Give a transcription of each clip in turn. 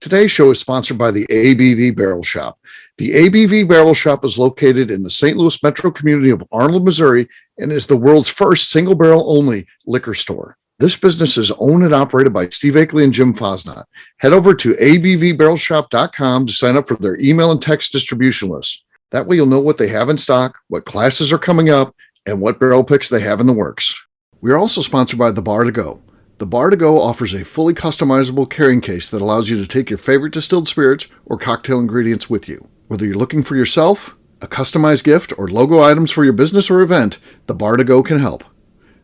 Today's show is sponsored by the ABV Barrel Shop. The ABV Barrel Shop is located in the St. Louis metro community of Arnold, Missouri, and is the world's first single barrel only liquor store. This business is owned and operated by Steve Akeley and Jim Fosnot. Head over to abvbarrelshop.com to sign up for their email and text distribution list. That way you'll know what they have in stock, what classes are coming up, and what barrel picks they have in the works. We are also sponsored by The Bar to Go. The Bar to Go offers a fully customizable carrying case that allows you to take your favorite distilled spirits or cocktail ingredients with you. Whether you're looking for yourself, a customized gift, or logo items for your business or event, The Bar to Go can help.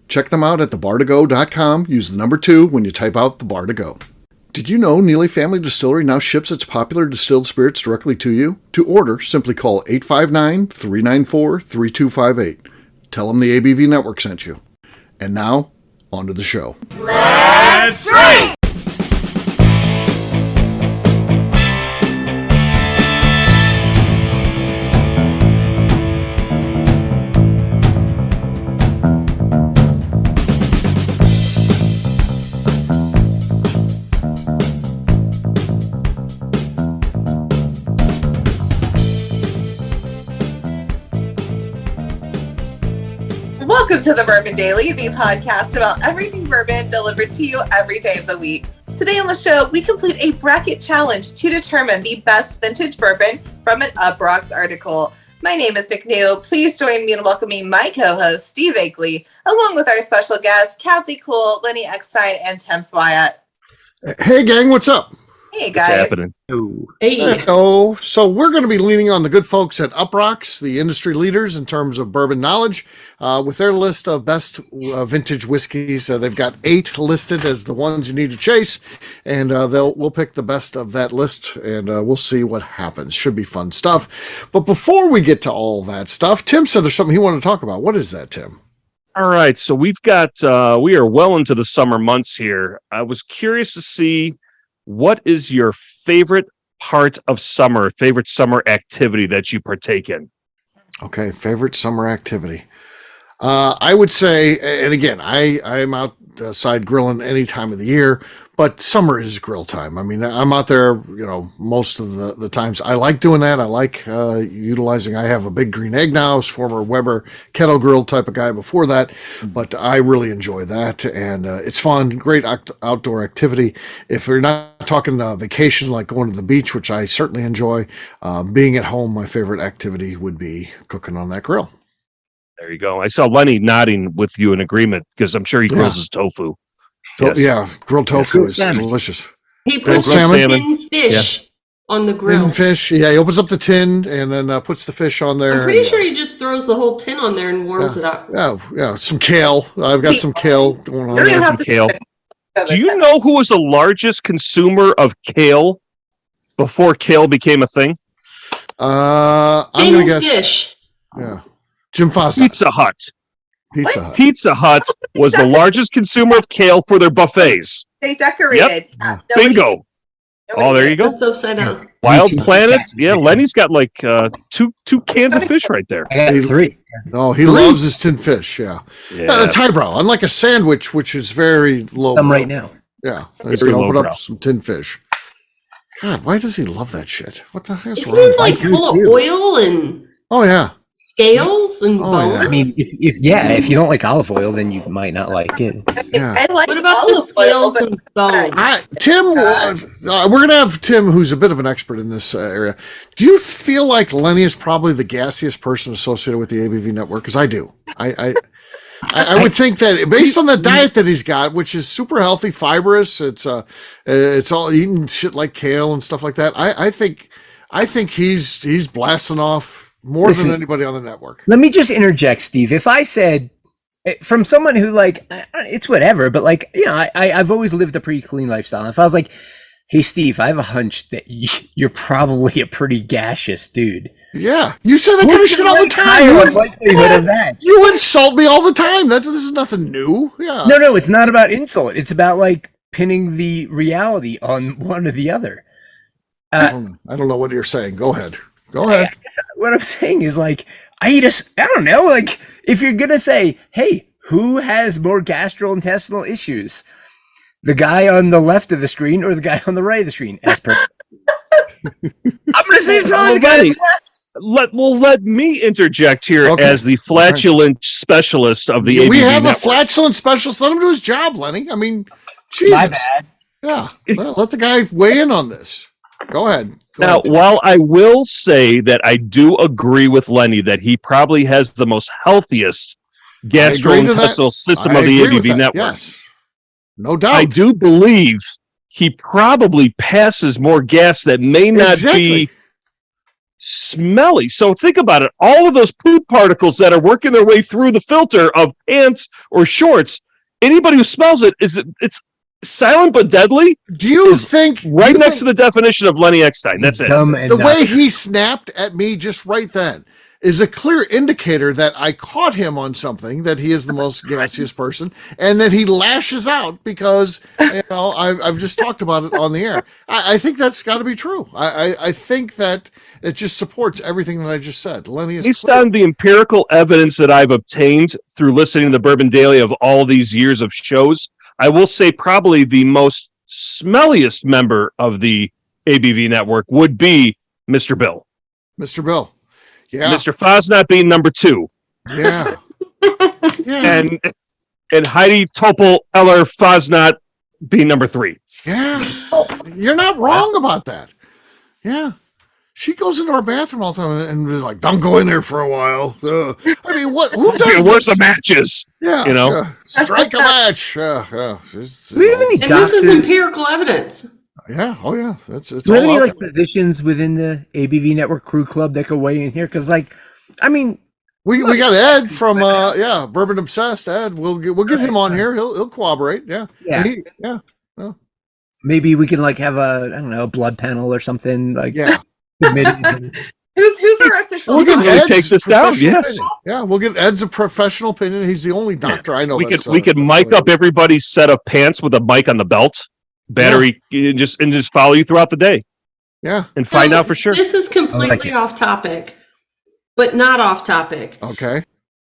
Check them out at thebar2go.com. Use the number 2 when you type out The Bar to Go. Did you know Neely Family Distillery now ships its popular distilled spirits directly to you? To order, simply call 859-394-3258. Tell them the ABV Network sent you. And now, on to the show. Let's drink! Welcome to the Bourbon Daily, the podcast about everything bourbon delivered to you every day of the week. Today on the show, we complete a bracket challenge to determine the best vintage bourbon from an UPROXX article. My name is McNew. Please join me in welcoming my co-host, Steve Akeley, along with our special guests, Kathy Cool, Lenny Eckstein, and Tim Swyatt. Hey, gang, what's up? Hey, guys. What's happening? Hey. So we're going to be leaning on the good folks at UPROXX, the industry leaders in terms of bourbon knowledge, with their list of best vintage whiskeys. They've got 8 listed as the ones you need to chase, and we'll pick the best of that list, and we'll see what happens. Should be fun stuff. But before we get to all that stuff, Tim said there's something he wanted to talk about. What is that, Tim? All right, so we've got we are well into the summer months here. I was curious to see, what is your favorite part of summer, favorite summer activity that you partake in? Okay, favorite summer activity. I would say, and again, I'm outside grilling any time of the year, but summer is grill time. I mean, I'm out there, most of the times. I like doing that. I like utilizing. I have a big green egg now. I was former Weber kettle grill type of guy before that, but I really enjoy that, and it's fun, great outdoor activity. If you're not talking vacation, like going to the beach, which I certainly enjoy, being at home, my favorite activity would be cooking on that grill. There you go. I saw Lenny nodding with you in agreement because I'm sure he grills his tofu. Yes. Yeah, grilled tofu is delicious. He puts tin fish on the grill. Tin fish. Yeah, he opens up the tin and then puts the fish on there. I'm pretty sure he just throws the whole tin on there and warms it up. Yeah. Some kale. I've got some kale going on. Some kale. Do you know who was the largest consumer of kale before kale became a thing? I'm going to guess. Fish. Yeah. Jim Fosnot. Pizza Hut. Pizza Hut was the largest consumer of kale for their buffets. They decorated. Yep. Bingo. There you go. That's upside down. Wild Planet. Yeah, Lenny's got like two cans of fish right there. I got 3. Oh, he loves his tin fish. Yeah. It's highbrow. Unlike a sandwich, which is very low. Some right now. Yeah. He's going to open up some tin fish. God, why does he love that shit? What the heck's wrong? Isn't it like full of oil and... Oh, yeah. Scales and bones. Yeah. I mean, if you don't like olive oil, then you might not like it. Yeah. I like what about the scales and bones? Tim, we're going to have Tim, who's a bit of an expert in this area. Do you feel like Lenny is probably the gassiest person associated with the ABV network? Because I do. I would think that based on the diet that he's got, which is super healthy, fibrous, it's all eating shit like kale and stuff like that. I think he's blasting off more than anybody on the network. Let me just interject, Steve. If I said, from someone who it's whatever, but I've always lived a pretty clean lifestyle. And if I was like, hey, Steve, I have a hunch that you're probably a pretty gaseous dude. Yeah, you say that kind of shit all the time. Likelihood of that. You insult me all the time. This is nothing new. Yeah. No, it's not about insult. It's about pinning the reality on one or the other. I don't know what you're saying. Go ahead. What I'm saying is I don't know, if you're going to say, hey, who has more gastrointestinal issues? the guy on the left of the screen or the guy on the right of the screen? As per, I'm gonna say it's probably the guy on the left. Let me interject here Okay. as the flatulent specialist of the ABV We have network. a flatulent specialist. Let him do his job, Lenny. I mean, Jesus. My bad. Yeah. Well, let the guy weigh in on this. Go ahead. Now, while I will say that I do agree with Lenny that he probably has the most healthiest gastrointestinal system of the ABV network, yes. No doubt. I do believe he probably passes more gas that may not be smelly. So think about it. All of those poop particles that are working their way through the filter of pants or shorts, anybody who smells it, it's silent but deadly. Do you think next to the definition of Lenny Eckstein? That's it. The way he snapped at me just right then is a clear indicator that I caught him on something, that he is the most gaseous person, and that he lashes out because, I've just talked about it on the air. I think that's got to be true. I think that it just supports everything that I just said. Lenny is based on the empirical evidence that I've obtained through listening to the Bourbon Daily of all these years of shows, I will say probably the most smelliest member of the ABV network would be Mr. Bill. Mr. Bill. Yeah. Mr. Fosnot being number 2. Yeah. And Heidi Topol Eller Fosnot being number 3. Yeah. You're not wrong about that. Yeah. She goes into our bathroom all the time and is like, don't go in there for a while. I mean, who does where's the matches? Yeah. Strike a match. Yeah. And this is empirical evidence. Yeah. Oh, yeah. It's do we have any physicians within the ABV Network Crew Club that could weigh in here? Because, we got Ed from Bourbon Obsessed. Ed, we'll get him on here. He'll corroborate. Yeah. Maybe we can have a blood panel or something Who's our official? We'll take this down. Yes. Opinion. Yeah, we'll get Ed's a professional opinion. He's the only doctor I know. We could mic up everybody's set of pants with a mic on the belt. Battery and just follow you throughout the day. Yeah. And find out for sure. This is completely off topic, but not off topic. Okay.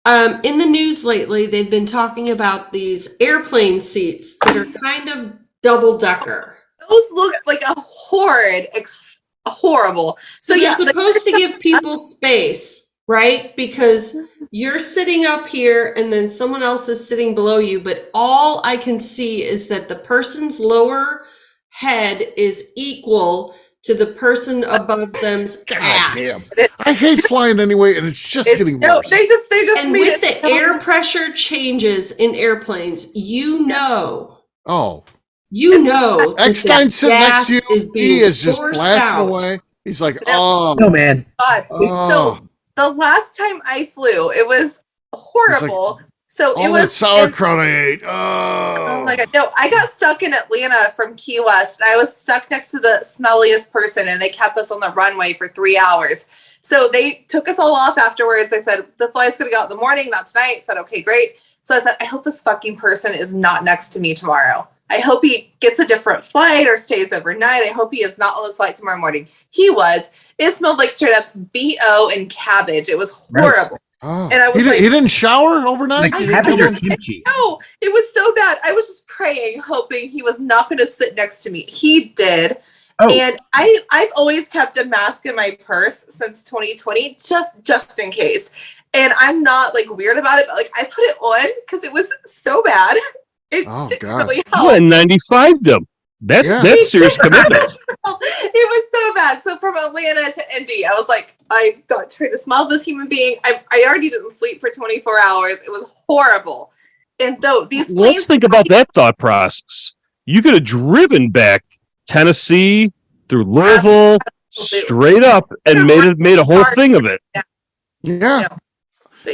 In the news lately, they've been talking about these airplane seats that are kind of double decker. Those look like a horrible. So you're supposed to give people space, right? Because you're sitting up here and then someone else is sitting below you, but all I can see is that the person's lower head is equal to the person above them's ass. Damn. I hate flying anyway, and it's just getting worse. They just and made with the air pressure changes in airplanes, Eckstein sitting next to you, he is just blasting away. He's like, no, man. So the last time I flew, it was horrible. It was that sauerkraut I ate. Oh my God. No, I got stuck in Atlanta from Key West. I was stuck next to the smelliest person and they kept us on the runway for 3 hours. So they took us all off afterwards. I said, the flight's going to go out in the morning, not tonight. I said, okay, great. So I said, I hope this fucking person is not next to me tomorrow. I hope he gets a different flight or stays overnight. I hope he is not on this flight tomorrow morning. He was. It smelled like straight up BO and cabbage. It was horrible. Oh. And I was he didn't shower overnight? Cabbage or kimchi? No, it was so bad. I was just praying, hoping he was not going to sit next to me. He did. Oh. And I've always kept a mask in my purse since 2020, just in case. And I'm not weird about it, but I put it on because it was so bad. It didn't really help. You and 95 them. That's serious commitment. It was so bad. So from Atlanta to Indy, I was like, I got trying to smell this human being. I already didn't sleep for 24 hours. It was horrible. And though let's think about that thought process. You could have driven back Tennessee through Louisville, straight up, and made a whole thing of it. Yeah.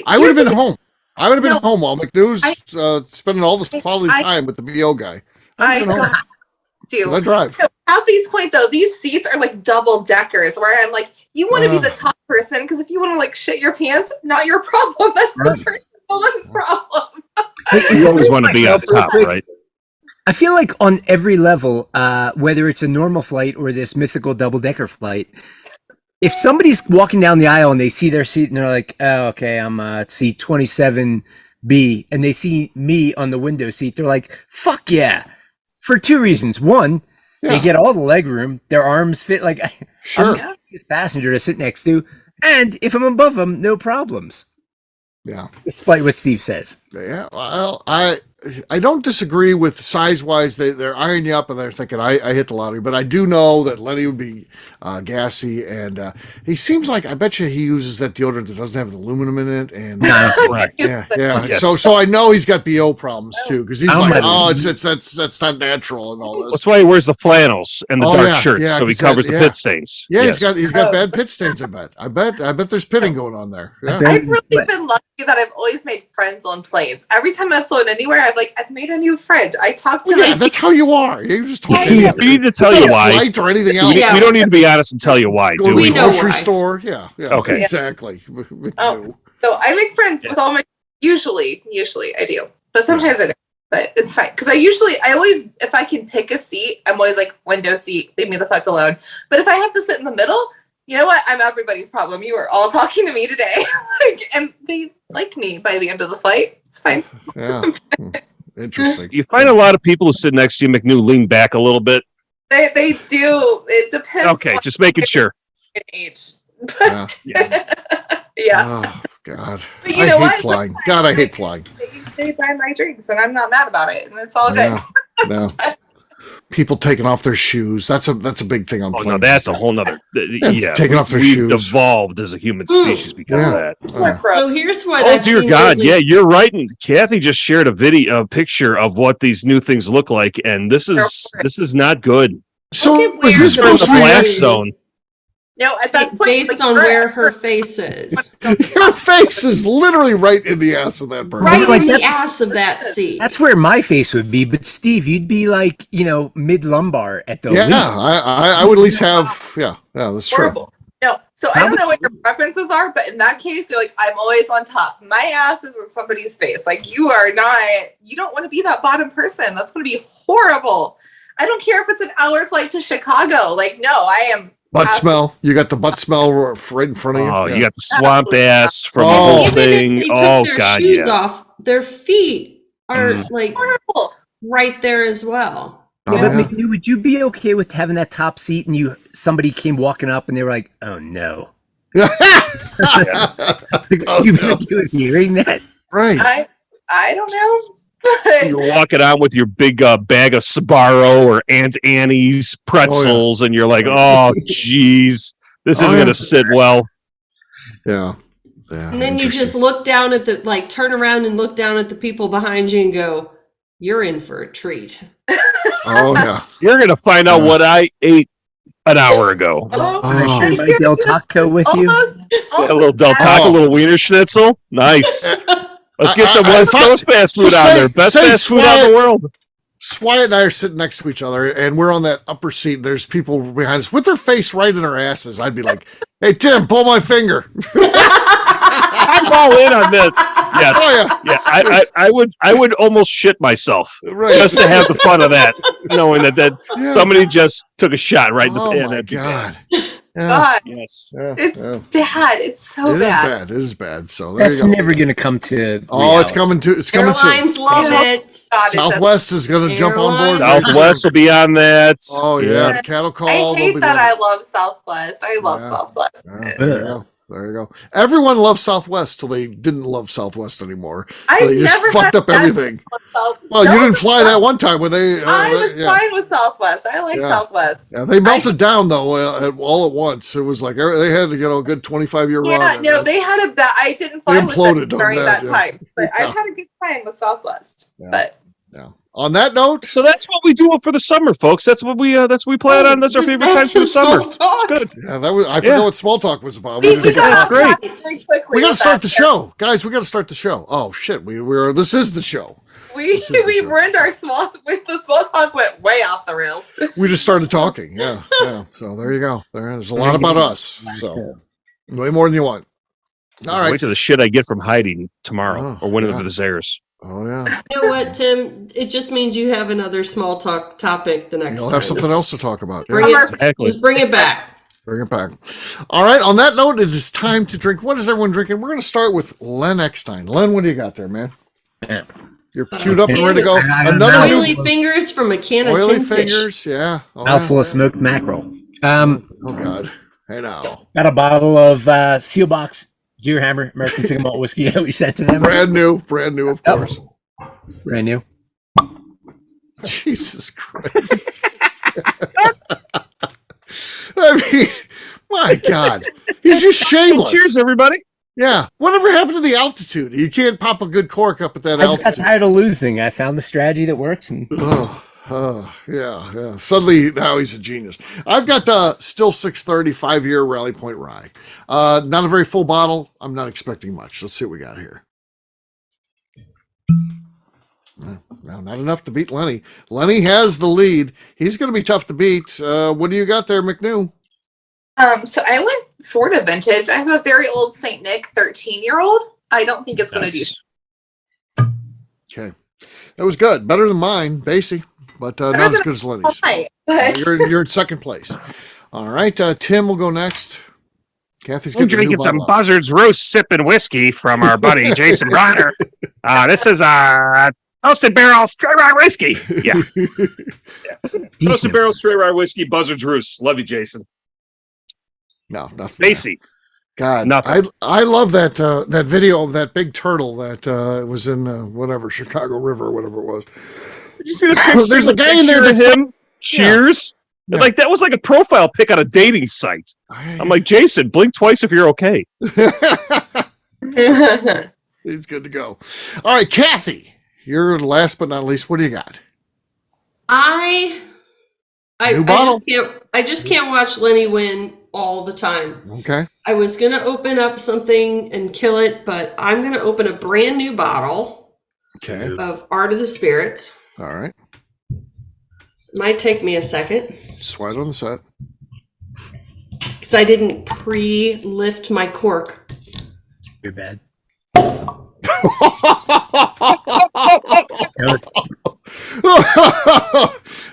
I would have been home. I would have been home while McNew's spending all this quality time with the BO guy. I drive. At this point, though, these seats are double deckers, where I'm you want to be the top person, because if you want to shit your pants, not your problem. That's the person's problem. You always want to be on top, right? I feel like on every level, whether it's a normal flight or this mythical double-decker flight, if somebody's walking down the aisle and they see their seat and they're like, oh, okay, I'm seat 27B, and they see me on the window seat, they're like, fuck yeah. for two reasons. One, they get all the leg room. Their arms fit like Sure. I'm his passenger to sit next to, and if I'm above them, no problems. Yeah. Despite what Steve says. Yeah. Well, I don't disagree with size wise. They're eyeing you up and they're thinking I hit the lottery, but I do know that Lenny would be gassy, and he seems like, I bet you he uses that deodorant that doesn't have the aluminum in it, and Correct. yeah. Yes. So I know he's got BO problems too, because he's Oh, like, my- that's not natural and all this. That's why he wears the flannels and the Oh, dark yeah, shirts, yeah, so he 'cause covers that- the yeah. pit stains. Yeah, Yes. he's got bad pit stains. I bet there's pitting going on there. Yeah. bet. I've really But- been lucky that I've always made friends on planes. Every time I've flown anywhere, I've made a new friend. I talk to Well, yeah, my that's how you are. You just talk. Yeah. We need to tell It's you not a why. flight or anything We, else. Yeah. we don't need to be honest and tell you why, Go do to we? the know grocery why. store. Yeah. Okay. Exactly. Oh. So I make friends with all my. Usually I do, but sometimes I don't. But it's fine because I always, if I can pick a seat, I'm always like window seat. Leave me the fuck alone. But if I have to sit in the middle, you know what? I'm everybody's problem. You are all talking to me today, and they like me by the end of the flight. It's fine. Yeah. Interesting. You find a lot of people who sit next to you, McNew, lean back a little bit. They do. It depends. Okay, just making sure. on age. But yeah. Oh God. But you I know hate what? flying. God, I hate flying. They buy my drinks, and I'm not mad about it, and it's all good. Yeah. No. People taking off their shoes. That's a big thing on Oh planes. no, that's a whole nother. Yeah, taking off their we've shoes. evolved as a human species because of that. Poor crow. So here's what Oh I've dear seen God! lately. Yeah, you're right. And Kathy just shared a picture of what these new things look like, and this is not good. So Look at was where this We're in supposed the to be blast zone. No, at that point, based like, on we're- where her face is. Her face is literally right in the ass of that bird. Right Like in the that's- ass of that seat. That's where my face would be, but Steve, you'd be like, mid lumbar at the Yeah, least. I would at least have. Yeah, that's true. horrible. No, so I don't know what your preferences are, but in that case, you're like, I'm always on top. My ass is in somebody's face. Like you don't want to be that bottom person. That's going to be horrible. I don't care if it's an hour flight to Chicago. Like, no, I am. Butt smell. You got the butt smell right in front of you. Oh, Yeah. you got the swamp ass from the Oh. whole Even thing. if they took Oh their God, shoes yeah. off, their feet are like Horrible. right there as well. Oh, But yeah. McNew, would you be okay with having that top seat and somebody came walking up and they were like, "Oh no," you'd be okay with hearing that? Right. I don't know. But You're walking on with your big bag of Sbarro or Aunt Annie's pretzels, and you're like, "Oh, geez, this Oh, isn't yeah. going to sit well." Yeah. Yeah. And then you interesting. just look down at turn around and look down at the people behind you and go, "You're in for a treat." Oh yeah. You're going to find out what I ate an hour ago. oh, Oh. Share my Del Taco with you. almost A little Del Taco, a little Wiener Schnitzel. Nice. Let's get some West Coast fast food so on say- there. Best say fast food out in the world. Wyatt and I are sitting next to each other, and we're on that upper seat. There's people behind us with their face right in our asses. I'd be like, "Hey Tim, pull my finger." I'm all in on this. Yes. Oh yeah. Yeah, I would almost shit myself Right. just to have the fun of that, knowing that Yeah. somebody just took a shot right in the Oh pan. my That'd be bad. God. Yeah. God, Yes. Yeah. it's yeah. bad. It's so It is bad. bad. It is bad. So there That's you go. never going to come to. Oh, it's reality. coming to. It's coming soon. Airlines love Yeah. it. God, it's a- Southwest is going to jump on board. Airlines. Southwest will be on that. Oh yeah, the cattle call. I they'll hate be that. doing I it. love Southwest. I love Yeah. Southwest. Yeah, there you go. There you go. Everyone loved Southwest till they didn't love Southwest anymore. So I they just never fucked had up everything. South- Well, No, you didn't fly that Southwest. one time when they. I was yeah. fine with Southwest. I like Yeah. Southwest. Yeah, they melted down though all at once. It was like they had to get a good 25-year run. Yeah, and no, then- they had a bad. I didn't They fly with imploded them on during that, that yeah. time, but Yeah. I've had a good time with Southwest. Yeah. But yeah. On that note, So that's what we do for the summer, folks. That's what we plan on. That's our Was favorite that times for the summer. small talk? It's good. yeah, that was. I Yeah. forgot what small talk was about. we just- got off great. track very quickly. we got to with start that. the show, guys. We got to start the show. Oh shit, we're this is the show. We This is the we show. ruined our small with the small talk went way off the rails. We just started talking. Yeah, yeah. So there you go. There's a lot about us. So way more than you want. All Wait right. till the shit I get from hiding tomorrow Oh, or whenever yeah. this airs. Oh yeah. You know what, Tim? It just means you have another small talk topic the next You'll time. have something else to talk about. Yeah. Bring it, Exactly. just bring it back. Bring it back. All right. On that note, it is time to drink. What is everyone drinking? We're going to start with Len Eckstein. Len, what do you got there, man? You're tuned up and ready to go. Another oily fingers from a can of oily tin fingers. fish. Yeah. Mouthful of smoked mackerel. Oh God. I know. Got a bottle of Seal Box Deer Hammer American single malt whiskey that we sent to them. Brand new, of course. Brand new. Jesus Christ. I mean, my God. He's just shameless. Cheers, everybody. Yeah. Whatever happened to the altitude? You can't pop a good cork up at that I just got altitude. tired of losing. I found the strategy that works. And Yeah. Suddenly, now he's a genius. I've got still 630 5-year Rally Point Rye. Not a very full bottle. I'm not expecting much. Let's see what we got here. No, not enough to beat Lenny. Lenny has the lead. He's going to be tough to beat. What do you got there, McNew? So I went sort of vintage. I have a very old St. Nick 13-year-old. I don't think it's going to do. Okay. That was good. Better than mine, Basie, but not as good as Lenny's. You're in second place. All right. Tim will go next. Kathy's I'm drinking some Buzzard's Roast sipping whiskey from our buddy Jason Bronner. This is Toasted Barrel Straight Rye Whiskey. Yeah. Toasted Barrel Straight Rye Whiskey, Buzzard's Roost. Love you, Jason. No, nothing. Basie. God, nothing. I love that that video of that big turtle that was in whatever Chicago River or whatever it was. Did you see the picture? There's a guy in there of that's him. Cheers. Yeah. Like that was like a profile pic on a dating site. I'm like, Jason, blink twice if you're okay. He's good to go. All right, Kathy, you're last but not least. What do you got? I just can't watch Lenny win all the time. Okay. I was gonna open up something and kill it, but I'm gonna open a brand new bottle. Okay. Of Art of the Spirits. All right. Might take me a second. Sweat on the set. Because I didn't pre-lift my cork. You're bad. That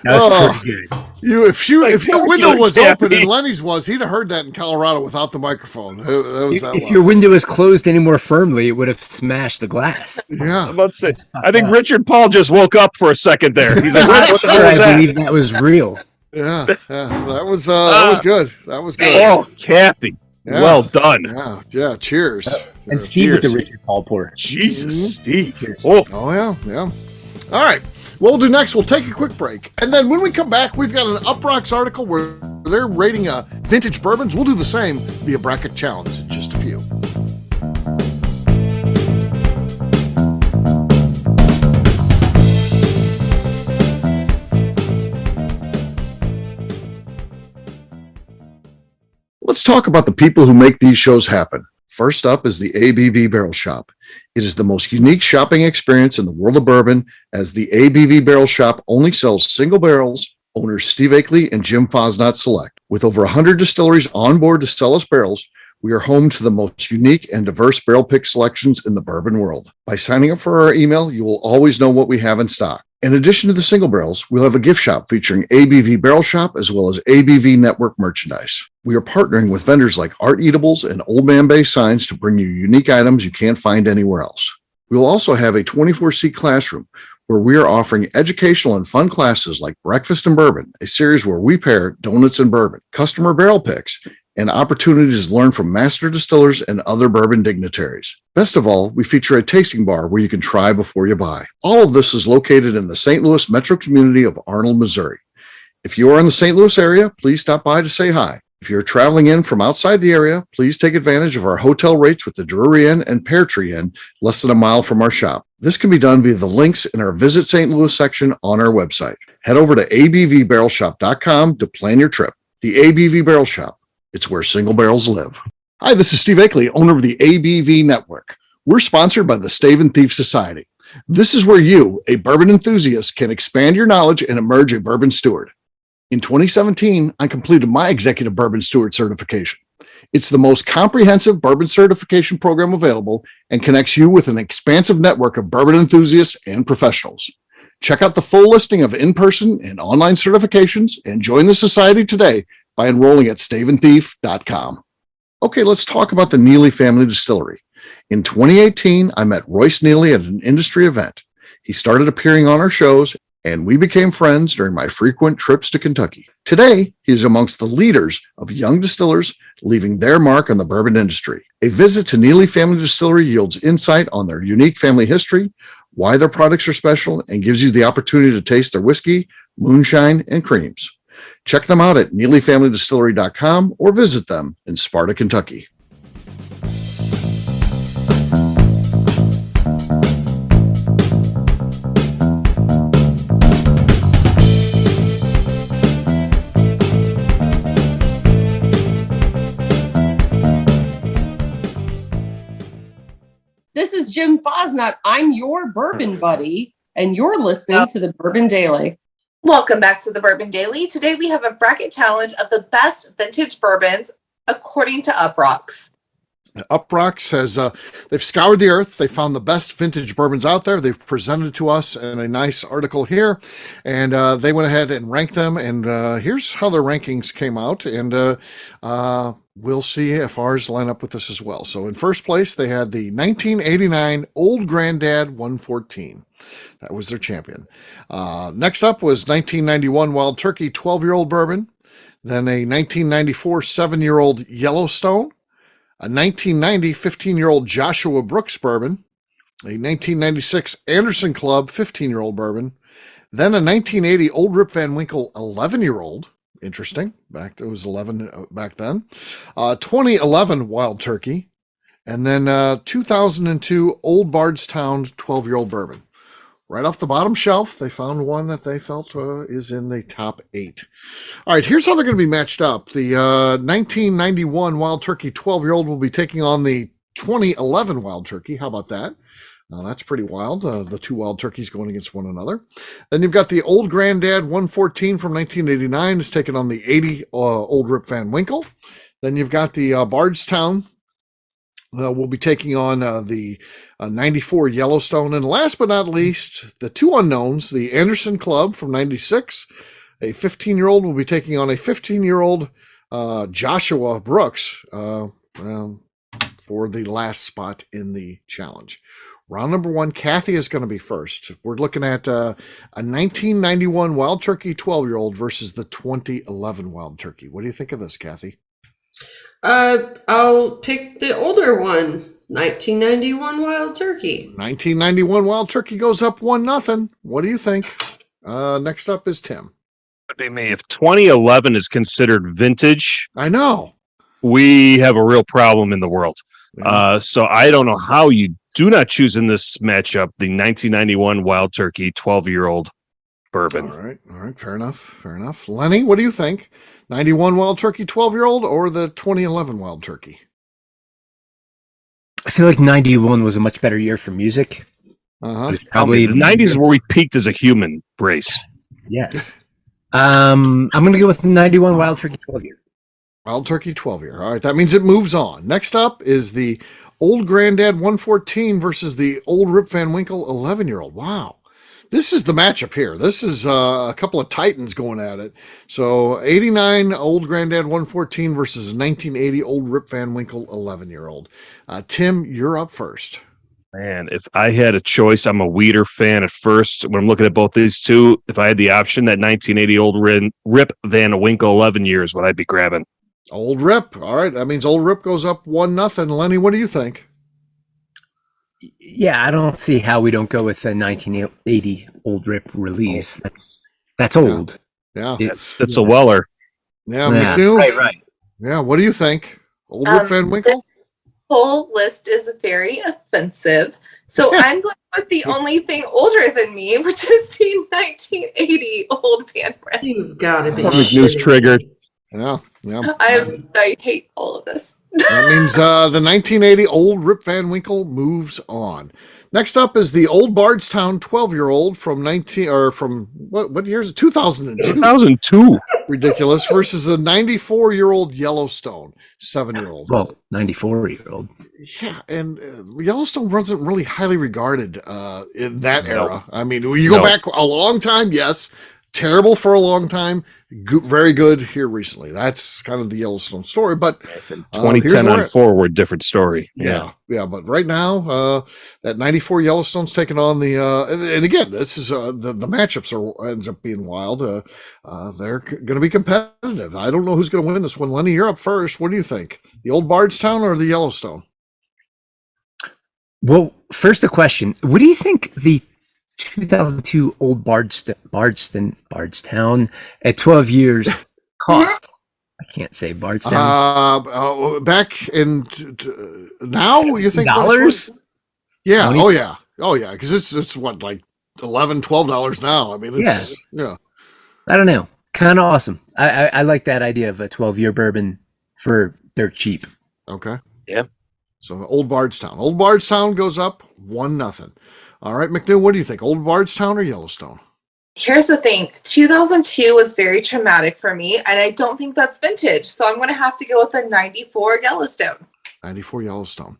was pretty good. If your window was open and Lenny's was, he'd have heard that in Colorado without the microphone. If your window was closed any more firmly, it would have smashed the glass. Yeah. I'm about to say, I think Richard Paul just woke up for a second there. He's like, what the hell was I believe that was real. Yeah. That was good. That was good. Oh, Kathy. Yeah. Well done. Yeah. Cheers. And Steve with the Richard Paul pour. Jesus, Steve. Cheers. Oh, yeah. All right. What we'll do next, we'll take a quick break. And then when we come back, we've got an UPROXX article where they're rating vintage bourbons. We'll do the same via bracket challenge in just a few. Let's talk about the people who make these shows happen. First up is the ABV Barrel Shop. It is the most unique shopping experience in the world of bourbon, as the ABV Barrel Shop only sells single barrels. Owners Steve Akeley and Jim Fosnot select. With over 100 distilleries on board to sell us barrels, we are home to the most unique and diverse barrel pick selections in the bourbon world. By signing up for our email, you will always know what we have in stock. In addition to the single barrels, we'll have a gift shop featuring ABV Barrel Shop as well as ABV Network merchandise. We are partnering with vendors like Art Eatables and Old Man Bay Signs to bring you unique items you can't find anywhere else. We will also have a 24-seat classroom where we are offering educational and fun classes like Breakfast and Bourbon, a series where we pair donuts and bourbon, customer barrel picks, and opportunities to learn from master distillers and other bourbon dignitaries. Best of all, we feature a tasting bar where you can try before you buy. All of this is located in the St. Louis metro community of Arnold, Missouri. If you are in the St. Louis area, please stop by to say hi. If you're traveling in from outside the area, please take advantage of our hotel rates with the Drury Inn and Pear Tree Inn, less than a mile from our shop. This can be done via the links in our Visit St. Louis section on our website. Head over to abvbarrelshop.com to plan your trip. The ABV Barrel Shop. It's where single barrels live. Hi, this is Steve Akeley, owner of the ABV Network. We're sponsored by the Stave and Thief Society. This is where you, a bourbon enthusiast, can expand your knowledge and emerge a bourbon steward. In 2017, I completed my Executive Bourbon Steward certification. It's the most comprehensive bourbon certification program available and connects you with an expansive network of bourbon enthusiasts and professionals. Check out the full listing of in-person and online certifications and join the society today by enrolling at staveandthief.com. Okay, let's talk about the Neely Family Distillery. In 2018, I met Royce Neely at an industry event. He started appearing on our shows, and we became friends during my frequent trips to Kentucky. Today, he is amongst the leaders of young distillers leaving their mark on the bourbon industry. A visit to Neely Family Distillery yields insight on their unique family history, why their products are special, and gives you the opportunity to taste their whiskey, moonshine, and creams. Check them out at NeelyFamilyDistillery.com or visit them in Sparta, Kentucky. This is Jim Fosnot. I'm your bourbon buddy, and you're listening to the Bourbon Daily. Welcome back to the Bourbon Daily. Today we have a bracket challenge of the best vintage bourbons according to UPROXX. UPROXX has they've scoured the earth. They found the best vintage bourbons out there. They've presented it to us in a nice article here, and they went ahead and ranked them. And here's how their rankings came out. And we'll see if ours line up with this as well. So in first place, they had the 1989 Old Granddad 114. That was their champion. Next up was 1991 Wild Turkey 12-year-old bourbon. Then a 1994 7-year-old Yellowstone. A 1990 15-year-old Joshua Brooks bourbon. A 1996 Anderson Club 15-year-old bourbon. Then a 1980 Old Rip Van Winkle 11-year-old. Interesting. It was 11 back then. 2011 Wild Turkey. And then 2002 Old Bardstown 12-year-old bourbon. Right off the bottom shelf, they found one that they felt is in the top 8. All right, here's how they're going to be matched up. The 1991 Wild Turkey 12-year-old will be taking on the 2011 Wild Turkey. How about that? That's pretty wild. The two Wild Turkeys going against one another. Then you've got the Old Granddad 114 from 1989 is taking on the 80 Old Rip Van Winkle. Then you've got the Bardstown. We'll be taking on the 94 Yellowstone. And last but not least, the two unknowns, the Anderson Club from 96. A 15-year-old will be taking on a 15-year-old Joshua Brooks for the last spot in the challenge. Round number 1, Kathy is going to be first. We're looking at a 1991 Wild Turkey 12-year-old versus the 2011 Wild Turkey. What do you think of this, Kathy? I'll pick the older one, 1991 Wild Turkey. 1991 Wild Turkey goes up 1-0. What do you think? Next up is Tim. Would be me. If 2011 is considered vintage, I know. we have a real problem in the world. Yeah. So I don't know how you do not choose in this matchup the 1991 Wild Turkey 12-year-old bourbon. All right. Fair enough. Lenny, what do you think? 91 Wild Turkey 12-year-old or the 2011 Wild Turkey? I feel like 91 was a much better year for music. Uh-huh. It was probably The 90s is where we peaked as a human race. Yes. I'm going to go with the 91 Wild Turkey 12-year. Wild Turkey 12-year. All right, that means it moves on. Next up is the Old Granddad 114 versus the Old Rip Van Winkle 11-year-old. Wow. This is the matchup here. This is a couple of titans going at it. So 89 Old Granddad 114 versus 1980 Old Rip Van Winkle 11-year-old. Tim, you're up first. Man, if I had a choice, I'm a Weeder fan at first. When I'm looking at both these two, if I had the option, that 1980 Old Rip Van Winkle 11 years, what I'd be grabbing. Old Rip. All right, that means Old Rip goes up 1-0. Lenny, what do you think? Yeah, I don't see how we don't go with the 1980 Old Rip release. That's old. Yeah. That's a Weller. Yeah, McNew. Right. Yeah, what do you think? Old Rip Van Winkle? Whole list is very offensive. So I'm going with the only thing older than me, which is the 1980 Old Van Winkle. You've got to be McNew's triggered. Yeah. I hate all of this. That means the 1980 Old Rip Van Winkle moves on. Next up is the Old Bardstown 12-year-old from what year is it? 2002. 2002. Ridiculous. Versus the 94-year-old Yellowstone 7-year-old. Well, 94-year-old. Yeah, and Yellowstone wasn't really highly regarded in that era. I mean, you go back a long time, yes. terrible for a long time, very good here recently. That's kind of the Yellowstone story. But 2010 on forward, different story. Yeah. But right now, that 94 Yellowstone's taking on the, and again, this is the matchups ends up being wild. They're going to be competitive. I don't know who's going to win this one. Lenny, you're up first. What do you think? The Old Bardstown or the Yellowstone? Well, first a question. What do you think the 2002 Old Bardstown at 12 years cost? I can't say Bardstown. Back in now, you think $dollars? Yeah. 20? Oh yeah. Because it's what, like $11-12 now. I mean, yeah. I don't know. Kind of awesome. I like that idea of a 12-year bourbon for dirt cheap. Okay. Yeah. So Old Bardstown. Old Bardstown goes up 1-0. All right, McNew, what do you think? Old Bardstown or Yellowstone? Here's the thing. 2002 was very traumatic for me, and I don't think that's vintage. So I'm going to have to go with a 94 Yellowstone. 94 Yellowstone.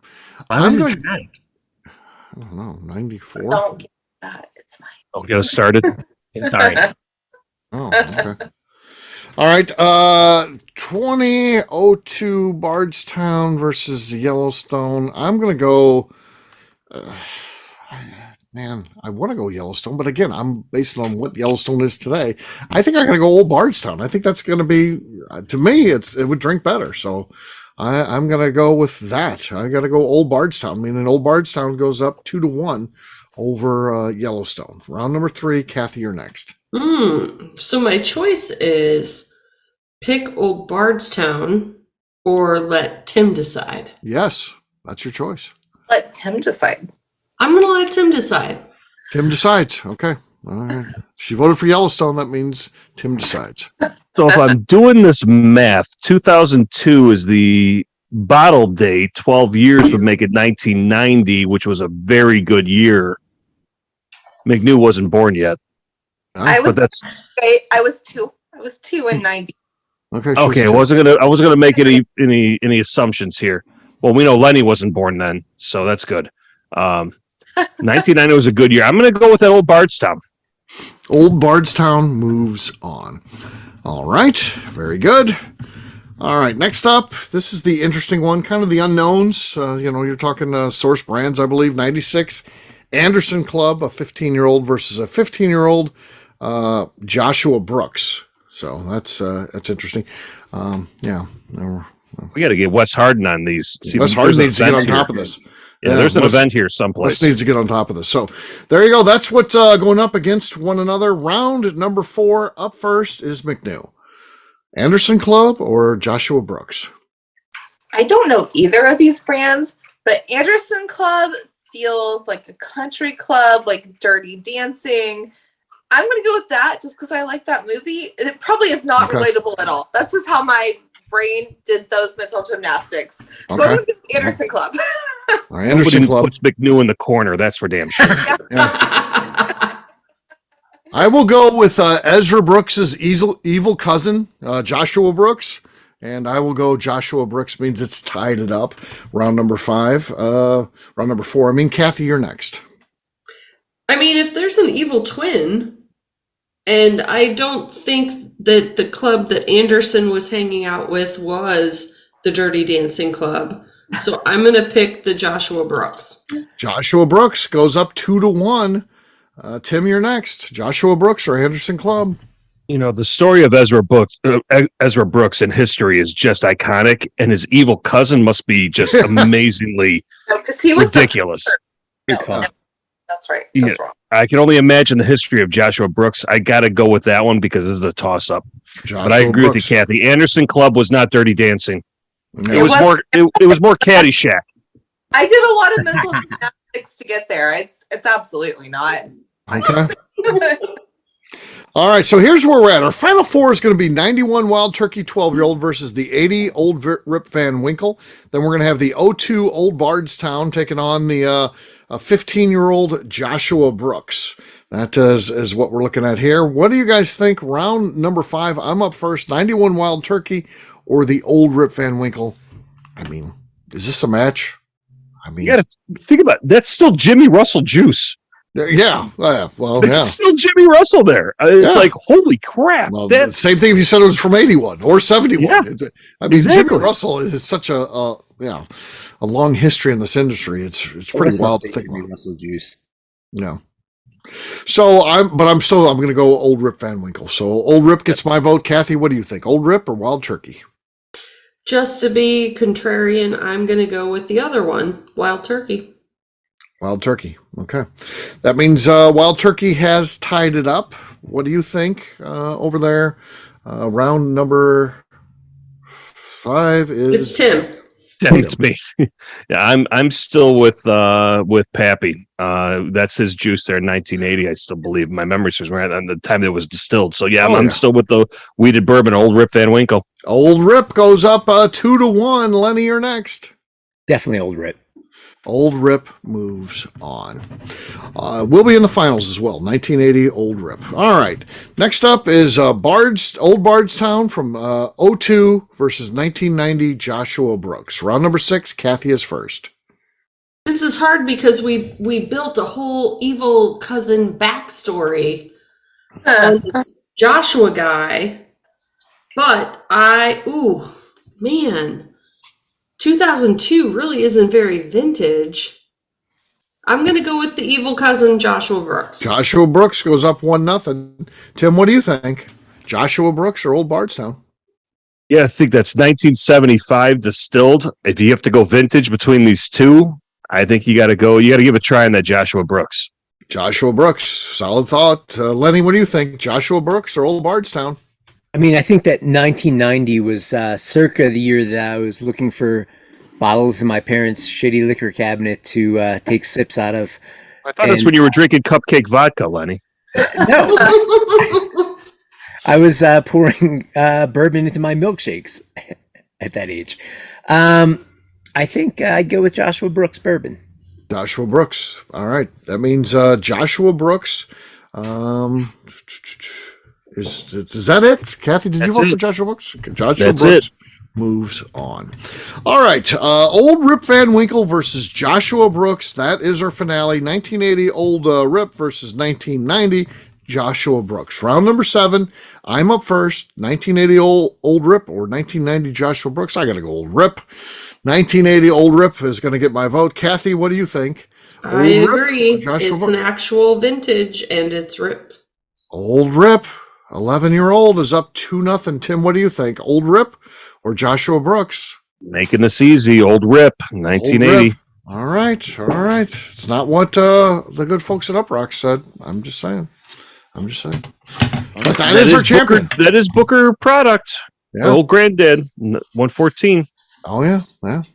Why was it dramatic? I don't know. 94? Don't get that. It's fine. Don't get us started. Sorry. Oh, okay. All right. 2002 Bardstown versus Yellowstone. I'm going to go... man, I want to go Yellowstone, but again, I'm based on what Yellowstone is today. I think I'm going to go Old Bardstown. I think that's going to be, to me, it would drink better. So I'm going to go with that. I got to go Old Bardstown. I mean, Old Bardstown goes up 2-1 over Yellowstone. Round number 3, Kathy, you're next. So my choice is pick Old Bardstown or let Tim decide. Yes, that's your choice. Let Tim decide. I'm going to let Tim decide. Tim decides. Okay. All right. She voted for Yellowstone. That means Tim decides. So if I'm doing this math, 2002 is the bottle date. 12 years would make it 1990, which was a very good year. McNew wasn't born yet. I was But that's I was two in 90. okay. I wasn't gonna make any assumptions here. Well, we know Lenny wasn't born then, so that's good. 1990 was a good year. I'm going to go with that Old Bardstown. Old Bardstown moves on. All right. Very good. All right. Next up, this is the interesting one, kind of the unknowns. You're talking source brands, I believe, 96. Anderson Club, a 15-year-old versus a 15-year-old Joshua Brooks. So that's interesting. Yeah. We got to get Wes Harden on these. Wes Harden needs to get on top of this. Yeah, there's an event here someplace. Wes needs to get on top of this. So there you go. That's what's going up against one another. Round number 4, up first is McNew. Anderson Club or Joshua Brooks? I don't know either of these brands, but Anderson Club feels like a country club, like Dirty Dancing. I'm going to go with that just because I like that movie. It probably is not relatable at all. That's just how my brain did those mental gymnastics. So I'm going to go with Anderson Club. All right, Anderson Club puts McNew in the corner. That's for damn sure. Yeah. I will go with Ezra Brooks's evil cousin, Joshua Brooks, and I will go Joshua Brooks. Means it's tied it up. Round number 5. Round number 4. I mean, Kathy, you're next. I mean, if there's an evil twin, and I don't think that the club that Anderson was hanging out with was the Dirty Dancing Club. So I'm going to pick the Joshua Brooks. Joshua Brooks goes up 2-1. Tim, you're next. Joshua Brooks or Anderson Club? The story of Ezra Brooks in history is just iconic, and his evil cousin must be just amazingly ridiculous. That's right. That's wrong. I can only imagine the history of Joshua Brooks. I got to go with that one because it's a toss-up. But I agree with you, Kathy. Anderson Club was not Dirty Dancing. No. It was more Caddyshack. I did a lot of mental gymnastics to get there. It's absolutely not. Okay. All right, so here's where we're at. Our final 4 is going to be 91 Wild Turkey 12-year-old versus the 80 Old Rip Van Winkle. Then we're going to have the 02 Old Bardstown taking on the 15-year-old Joshua Brooks. That is what we're looking at here. What do you guys think? Round number 5, I'm up first. 91 Wild Turkey or the Old Rip Van Winkle? I mean, is this a match? I mean, you got to think about it. That's still Jimmy Russell juice. Yeah. Well, But yeah. it's still Jimmy Russell there. It's Yeah. like, holy crap. Well, That's same thing if you said it was from 81 or 71. Yeah, I mean, exactly. Jimmy Russell is such a long history in this industry. It's pretty Let's not wild say to think Jimmy about. Russell juice. Yeah. So I'm going to go Old Rip Van Winkle. So Old Rip gets my vote. Kathy, what do you think? Old Rip or Wild Turkey? Just to be contrarian, I'm going to go with the other one, Wild Turkey. Wild Turkey. Okay. That means Wild Turkey has tied it up. What do you think over there? Round number 5 is... It's Tim. Yeah, it's me. Yeah, I'm still with Pappy. That's his juice there in 1980. I still believe my memory serves right on the time that it was distilled. So yeah, I'm still with the weeded bourbon, Old Rip Van Winkle. Old Rip goes up 2-1. Lenny, you're next. Definitely Old Rip. Old Rip moves on. We'll be in the finals as well. 1980 Old Rip. All right. Next up is Old Bardstown from 02 versus 1990 Joshua Brooks. Round number 6. Kathy is first. This is hard because we built a whole evil cousin backstory on this Joshua guy, but man, 2002 really isn't very vintage. I'm going to go with the evil cousin Joshua Brooks. Joshua Brooks goes up 1-0. Tim, what do you think? Joshua Brooks or Old Bardstown? Yeah, I think that's 1975 distilled. If you have to go vintage between these two, I think you got to give a try on that Joshua Brooks. Joshua Brooks, solid thought. Lenny, what do you think? Joshua Brooks or Old Bardstown? I mean, I think that 1990 was circa the year that I was looking for bottles in my parents' shitty liquor cabinet to take sips out of. I thought that's when you were drinking cupcake vodka, Lenny. No. I was pouring bourbon into my milkshakes at that age. I think I'd go with Joshua Brooks bourbon. Joshua Brooks. All right. That means Joshua Brooks. Is that it? Kathy, did you vote for Joshua Brooks? Joshua Brooks moves on. All right. Old Rip Van Winkle versus Joshua Brooks. That is our finale. 1980 Old Rip versus 1990 Joshua Brooks. Round number 7. I'm up first. 1980 Old Rip or 1990 Joshua Brooks. I got to go Old Rip. 1980 Old Rip is going to get my vote. Kathy, what do you think? I agree. It's an actual vintage and it's Rip. Old Rip. 11-year-old is up 2-0. Tim, what do you think? Old Rip or Joshua Brooks? Making this easy. Old Rip, 1980. Old Rip. All right. It's not what the good folks at UPROXX said. I'm just saying. But that is our champion. That is Booker product. Yeah. Old granddad, 114. Oh yeah.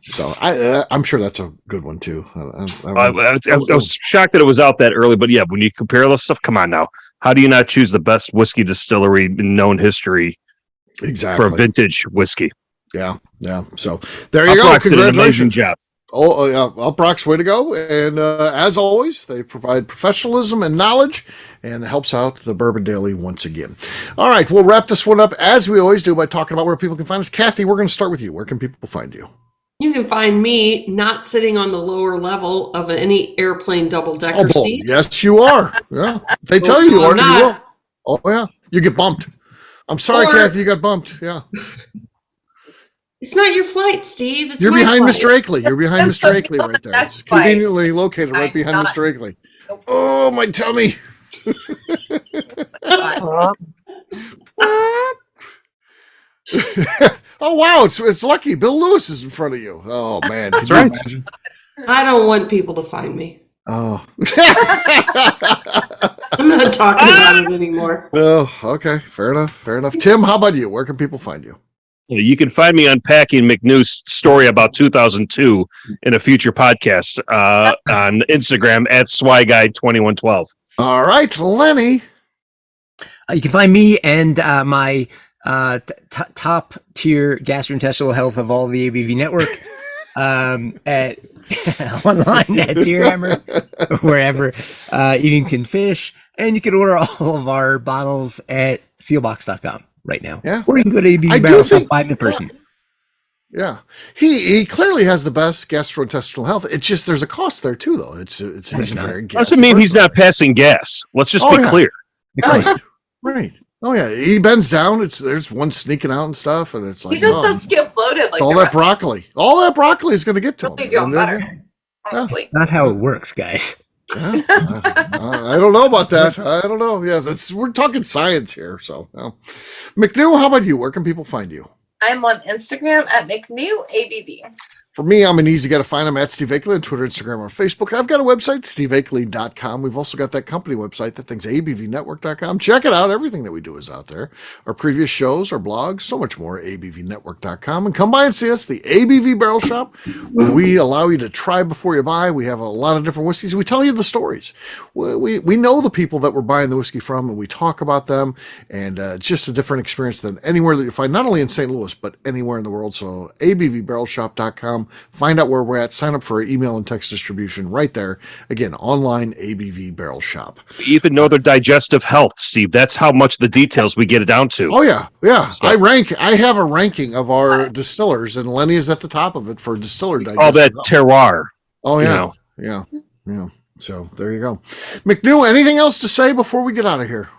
So I'm sure that's a good one too. I was shocked that it was out that early, but yeah, when you compare those stuff, come on now. How do you not choose the best whiskey distillery in known history for vintage whiskey? Yeah. So there you go. UPROXX did an amazing job. UPROXX, way to go. And as always, they provide professionalism and knowledge, and it helps out the Bourbon Daily once again. All right, we'll wrap this one up as we always do by talking about where people can find us. Kathy, we're going to start with you. Where can people find you? You can find me not sitting on the lower level of any airplane double-decker seat. Yes, you are. Yeah, they tell you are. You will. Oh yeah, you get bumped. I'm sorry, Kathy, you got bumped. Yeah. It's not your flight, Steve. You're behind Mr. Akeley. You're behind Mr. Akeley right there. It's conveniently located right behind Mr. Akeley. Oh, my tummy. Oh, wow. It's lucky. Bill Lewis is in front of you. Oh, man. That's right. I don't want people to find me. Oh. I'm not talking about it anymore. Oh, okay. Fair enough. Tim, how about you? Where can people find you? You can find me unpacking McNew's story about 2002 in a future podcast on Instagram at SwyGuy2112. All right, Lenny. You can find me and my top tier gastrointestinal health of all the ABV network at online at Deer Hammer, wherever Eatington Fish, and you can order all of our bottles at sealbox.com right now. Yeah. Or you can go to ABV Barrel Shop, buy them in person. Yeah. He clearly has the best gastrointestinal health. It's just there's a cost there too, though. He's a very gassy Doesn't mean he's person. not passing gas. Let's just Oh, be yeah. clear. Right. Right. Oh yeah. He bends down. There's one sneaking out and stuff, and it's like He just oh, doesn't get bloated like all the that rest of broccoli. All that broccoli is going to get to Really him. doing And better. Honestly. Not how it works, guys. yeah, I don't know about that. I don't know. Yeah, we're talking science here. So, McNew, how about you? Where can people find you? I'm on Instagram at McNew ABV. For me, I'm an easy guy to find. I'm at Steve Akeley on Twitter, Instagram, or Facebook. I've got a website, steveakeley.com. We've also got that company website, that thing's abvnetwork.com. Check it out. Everything that we do is out there. Our previous shows, our blogs, so much more, abvnetwork.com. And come by and see us, the ABV Barrel Shop, where we allow you to try before you buy. We have a lot of different whiskeys. We tell you the stories. We know the people that we're buying the whiskey from, and we talk about them. And it's just a different experience than anywhere that you find, not only in St. Louis, but anywhere in the world. So abvbarrelshop.com. Find out where we're at. Sign up for our email and text distribution right there. Again, online ABV Barrel Shop. We even know their digestive health, Steve. That's how much the details we get it down to. Oh yeah, yeah. So- I have a ranking of our distillers, and Lenny is at the top of it for distiller digestive All that health. terroir. Oh yeah, yeah. So there you go. McNew, anything else to say before we get out of here?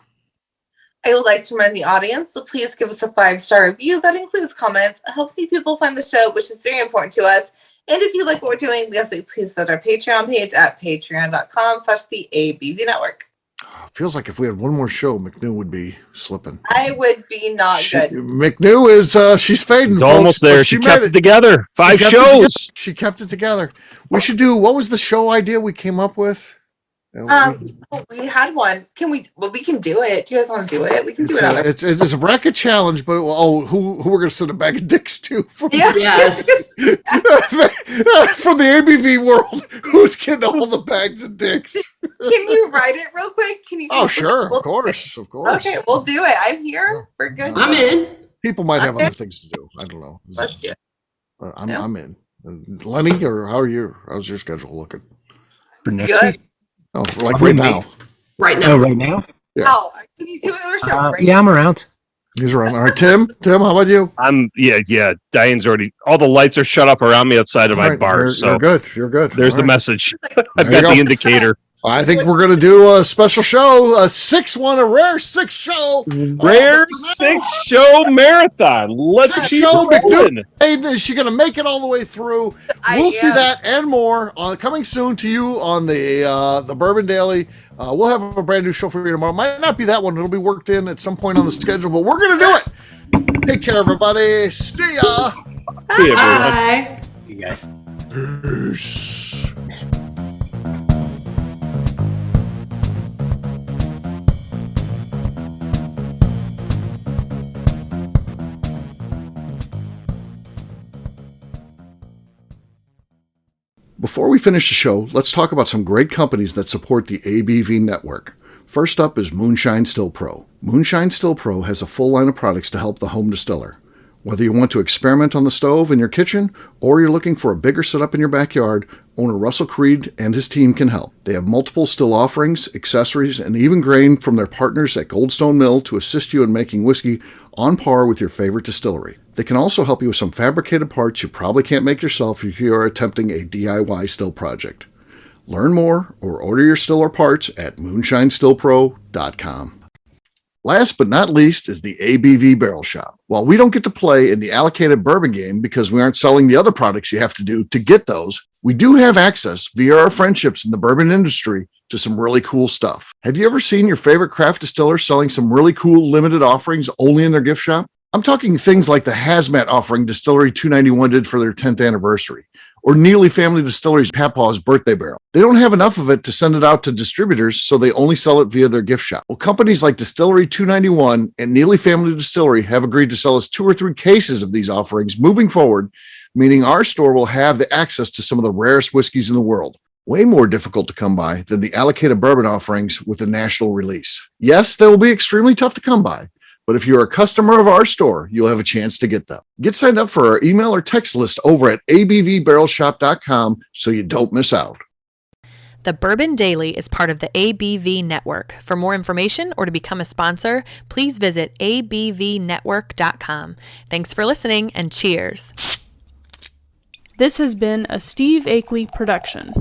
I would like to remind the audience to please give us a 5-star review that includes comments. It helps new people find the show, which is very important to us. And if you like what we're doing, we ask that you please visit our Patreon page at patreon.com/the ABV Network. Feels like if we had one more show, McNew would be slipping. I would be not good. McNew is she's fading. She's folks, almost there. but She made kept it together. She 5 kept it shows. together. She kept it together. We should do. What was the show idea we came up with? We had one. We can do it. Do you guys want to do it? We can do it. It's a bracket challenge, but who we're going to send a bag of dicks to? From, Yeah. Yes. from the ABV world, who's getting all the bags of dicks? Can you write it real quick? Can you? Oh, sure, of course. Okay, we'll do it. I'm here. We're good. I'm in. People might have Okay. other things to do. I don't know. Let's do it. I'm in. Lenny, or how's your schedule looking? For next Good. week? Oh, like I'm right in now. Right Oh, now. right now? Yeah. Oh, can you do another show? Right? Yeah, I'm around. He's around. All right, Tim, how about you? Yeah. Diane's already. All the lights are shut off around me outside of my All right, bar. You're good. You're good. There's All the right. message. Like, I've There you got go. the indicator. I think we're going to do a special show, a rare 6 show. Rare 6 show marathon. Let's Six keep show, rolling. Hey, is she going to make it all the way through? We'll see that and more coming soon to you on the Bourbon Daily. We'll have a brand new show for you tomorrow. Might not be that one. It'll be worked in at some point on the schedule, but we're going to do it. Take care, everybody. See ya. See you, everyone. Bye. You guys. Peace. Before we finish the show, let's talk about some great companies that support the ABV network. First up is Moonshine Still Pro. Moonshine Still Pro has a full line of products to help the home distiller. Whether you want to experiment on the stove in your kitchen or you're looking for a bigger setup in your backyard, owner Russell Creed and his team can help. They have multiple still offerings, accessories, and even grain from their partners at Goldstone Mill to assist you in making whiskey on par with your favorite distillery. They can also help you with some fabricated parts you probably can't make yourself if you are attempting a DIY still project. Learn more or order your still or parts at moonshinestillpro.com. Last but not least is the ABV Barrel Shop. While we don't get to play in the allocated bourbon game because we aren't selling the other products you have to do to get those, we do have access via our friendships in the bourbon industry to some really cool stuff. Have you ever seen your favorite craft distiller selling some really cool limited offerings only in their gift shop? I'm talking things like the Hazmat offering Distillery 291 did for their 10th anniversary, or Neely Family Distillery's Papaw's birthday barrel. They don't have enough of it to send it out to distributors, so they only sell it via their gift shop. Well, companies like Distillery 291 and Neely Family Distillery have agreed to sell us 2 or 3 cases of these offerings moving forward, meaning our store will have the access to some of the rarest whiskeys in the world. Way more difficult to come by than the allocated bourbon offerings with the national release. Yes, they will be extremely tough to come by, but if you're a customer of our store, you'll have a chance to get them. Get signed up for our email or text list over at abvbarrelshop.com so you don't miss out. The Bourbon Daily is part of the ABV Network. For more information or to become a sponsor, please visit abvnetwork.com. Thanks for listening and cheers. This has been a Steve Akeley production.